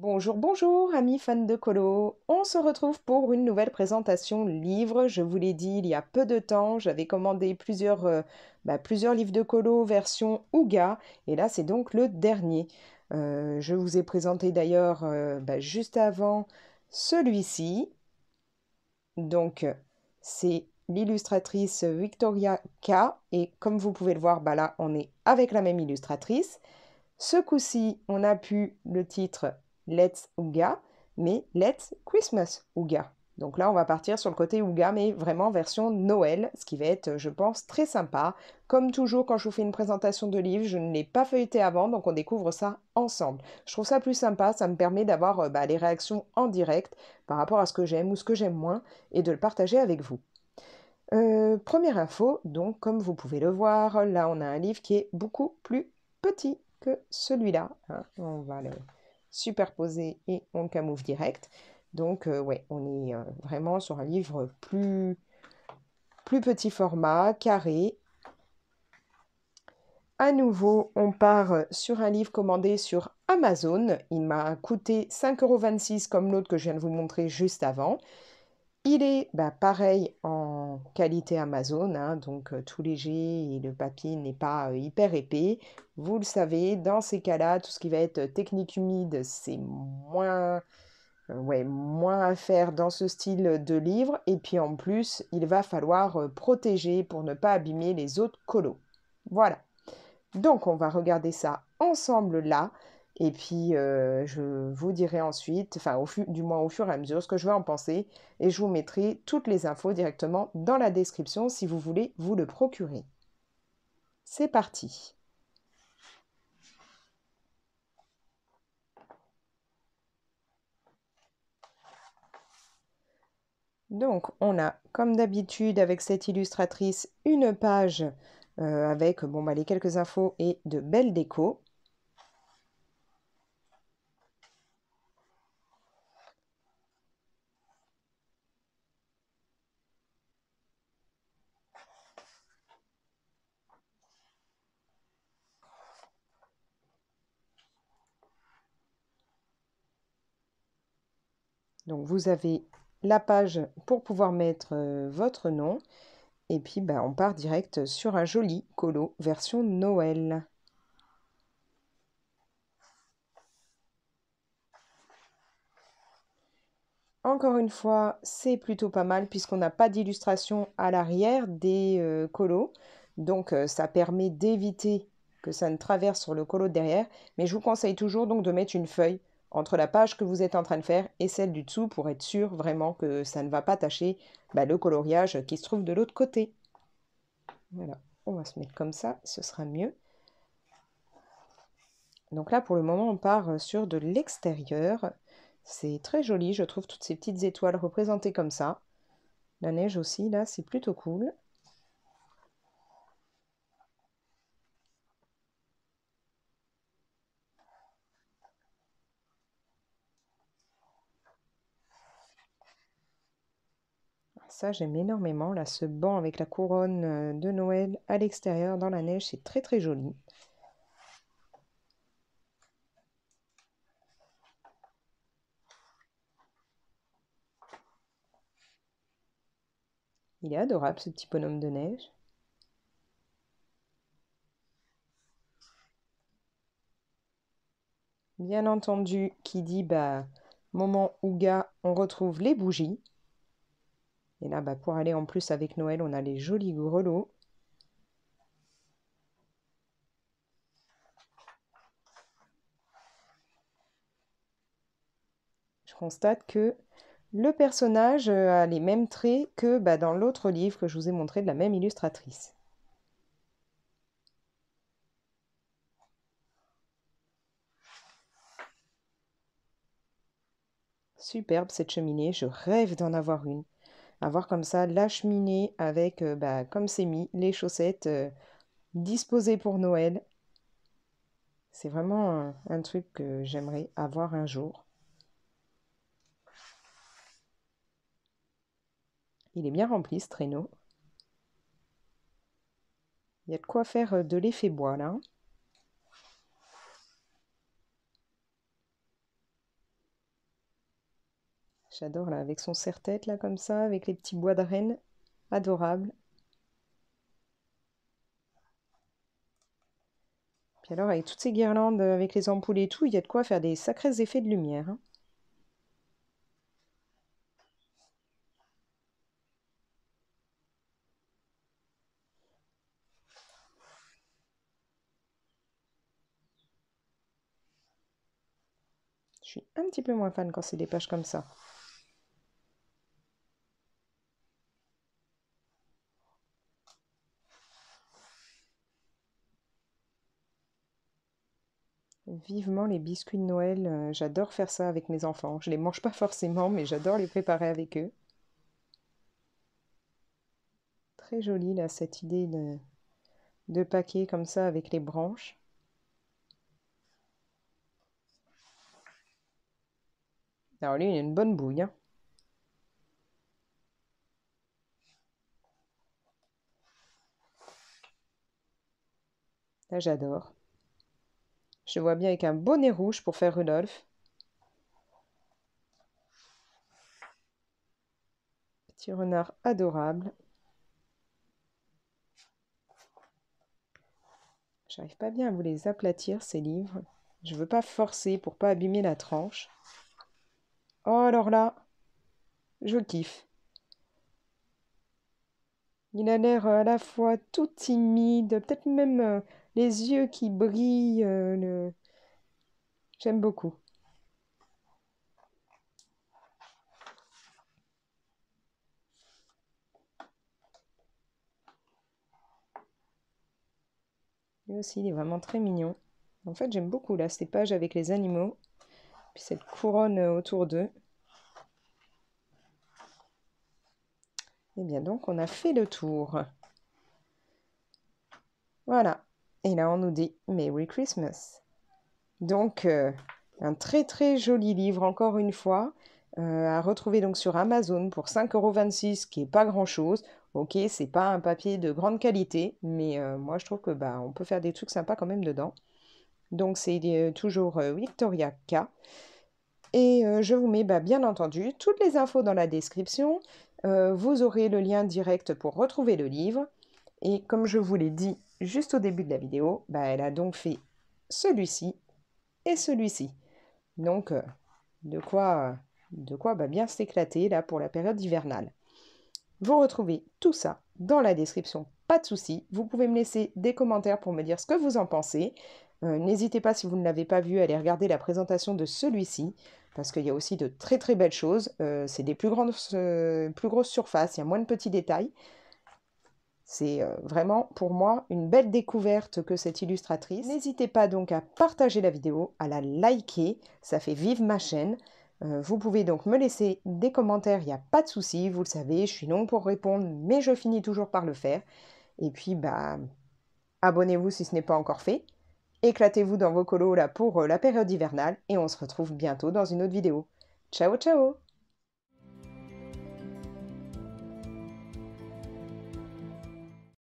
Bonjour, bonjour, amis fans de colo. On se retrouve pour une nouvelle présentation livre. Je vous l'ai dit il y a peu de temps, j'avais commandé plusieurs livres de colo version Ouga, et là c'est donc le dernier. Je vous ai présenté d'ailleurs juste avant celui-ci. Donc c'est l'illustratrice Victoria K, et comme vous pouvez le voir, là on est avec la même illustratrice. Ce coup-ci, on a pu le titre Let's Ouga, mais Let's Christmas Ouga. Donc là, on va partir sur le côté Ouga, mais vraiment version Noël, ce qui va être, je pense, très sympa. Comme toujours, quand je vous fais une présentation de livre, je ne l'ai pas feuilleté avant, donc on découvre ça ensemble. Je trouve ça plus sympa, ça me permet d'avoir les réactions en direct par rapport à ce que j'aime ou ce que j'aime moins, et de le partager avec vous. Première info, donc comme vous pouvez le voir, là on a un livre qui est beaucoup plus petit que celui-là, hein. On va le superposer et on le camoufle direct. Donc ouais, on est vraiment sur un livre plus petit format, carré. À nouveau, on part sur un livre commandé sur Amazon. Il m'a coûté 5,26 € comme l'autre que je viens de vous montrer juste avant. Il est pareil en qualité Amazon, hein, donc tout léger, et le papier n'est pas hyper épais. Vous le savez, dans ces cas-là, tout ce qui va être technique humide, c'est moins à faire dans ce style de livre. Et puis en plus, il va falloir protéger pour ne pas abîmer les autres colos. Voilà. Donc on va regarder ça ensemble là. Et puis je vous dirai ensuite, enfin du moins au fur et à mesure, ce que je vais en penser. Et je vous mettrai toutes les infos directement dans la description si vous voulez vous le procurer. C'est parti. Donc on a, comme d'habitude avec cette illustratrice, une page avec les quelques infos et de belles décos. Donc vous avez la page pour pouvoir mettre votre nom. Et puis on part direct sur un joli colo version Noël. Encore une fois, c'est plutôt pas mal puisqu'on n'a pas d'illustration à l'arrière des colos. Donc ça permet d'éviter que ça ne traverse sur le colo de derrière. Mais je vous conseille toujours donc de mettre une feuille entre la page que vous êtes en train de faire et celle du dessous pour être sûr vraiment que ça ne va pas tacher le coloriage qui se trouve de l'autre côté. Voilà, on va se mettre comme ça, ce sera mieux. Donc là, pour le moment, on part sur de l'extérieur. C'est très joli, je trouve, toutes ces petites étoiles représentées comme ça. La neige aussi, là, c'est plutôt cool. Ça, j'aime énormément. Là, ce banc avec la couronne de Noël à l'extérieur, dans la neige, c'est très très joli. Il est adorable, ce petit bonhomme de neige. Bien entendu, qui dit moment Ouga, on retrouve les bougies. Et là, pour aller en plus avec Noël, on a les jolis grelots. Je constate que le personnage a les mêmes traits que dans l'autre livre que je vous ai montré de la même illustratrice. Superbe cette cheminée, je rêve d'en avoir une. Avoir comme ça la cheminée avec, comme c'est mis, les chaussettes disposées pour Noël. C'est vraiment un truc que j'aimerais avoir un jour. Il est bien rempli ce traîneau. Il y a de quoi faire de l'effet bois là. J'adore là, avec son serre-tête là comme ça, avec les petits bois de renne. Adorable. Puis alors avec toutes ces guirlandes, avec les ampoules et tout, il y a de quoi faire des sacrés effets de lumière, hein. Je suis un petit peu moins fan quand c'est des pages comme ça. Vivement les biscuits de Noël, j'adore faire ça avec mes enfants. Je les mange pas forcément, mais j'adore les préparer avec eux. Très joli là, cette idée de paquet comme ça avec les branches. Alors lui, il a une bonne bouille, hein. Là, j'adore. Je le vois bien avec un bonnet rouge pour faire Rudolph. Petit renard adorable. J'arrive pas bien à vous les aplatir, ces livres. Je veux pas forcer pour pas abîmer la tranche. Oh, alors là, je kiffe. Il a l'air à la fois tout timide, peut-être même les yeux qui brillent. J'aime beaucoup. Lui aussi, il est vraiment très mignon. En fait, j'aime beaucoup là, ces pages avec les animaux, puis cette couronne autour d'eux. Et bien donc, on a fait le tour. Voilà. Et là, on nous dit Merry Christmas. Donc, un très très joli livre, encore une fois, à retrouver donc sur Amazon pour 5,26 €, qui est pas grand-chose. Ok, c'est pas un papier de grande qualité, mais moi je trouve que bah, on peut faire des trucs sympas quand même dedans. Donc c'est toujours Victoria K. Et je vous mets bah, bien entendu toutes les infos dans la description. Vous aurez le lien direct pour retrouver le livre. Et comme je vous l'ai dit juste au début de la vidéo, bah, elle a donc fait celui-ci et celui-ci. Donc, de quoi bah, bien s'éclater là pour la période hivernale. Vous retrouvez tout ça dans la description, pas de souci. Vous pouvez me laisser des commentaires pour me dire ce que vous en pensez. N'hésitez pas, si vous ne l'avez pas vu, à aller regarder la présentation de celui-ci, parce qu'il y a aussi de très très belles choses. C'est des plus grosses surfaces, il y a moins de petits détails. C'est vraiment pour moi une belle découverte que cette illustratrice. N'hésitez pas donc à partager la vidéo, à la liker, ça fait vivre ma chaîne. Vous pouvez donc me laisser des commentaires, il n'y a pas de souci, vous le savez, je suis longue pour répondre, mais je finis toujours par le faire. Et puis, bah, abonnez-vous si ce n'est pas encore fait. Éclatez-vous dans vos colos là pour la période hivernale et on se retrouve bientôt dans une autre vidéo. Ciao ciao!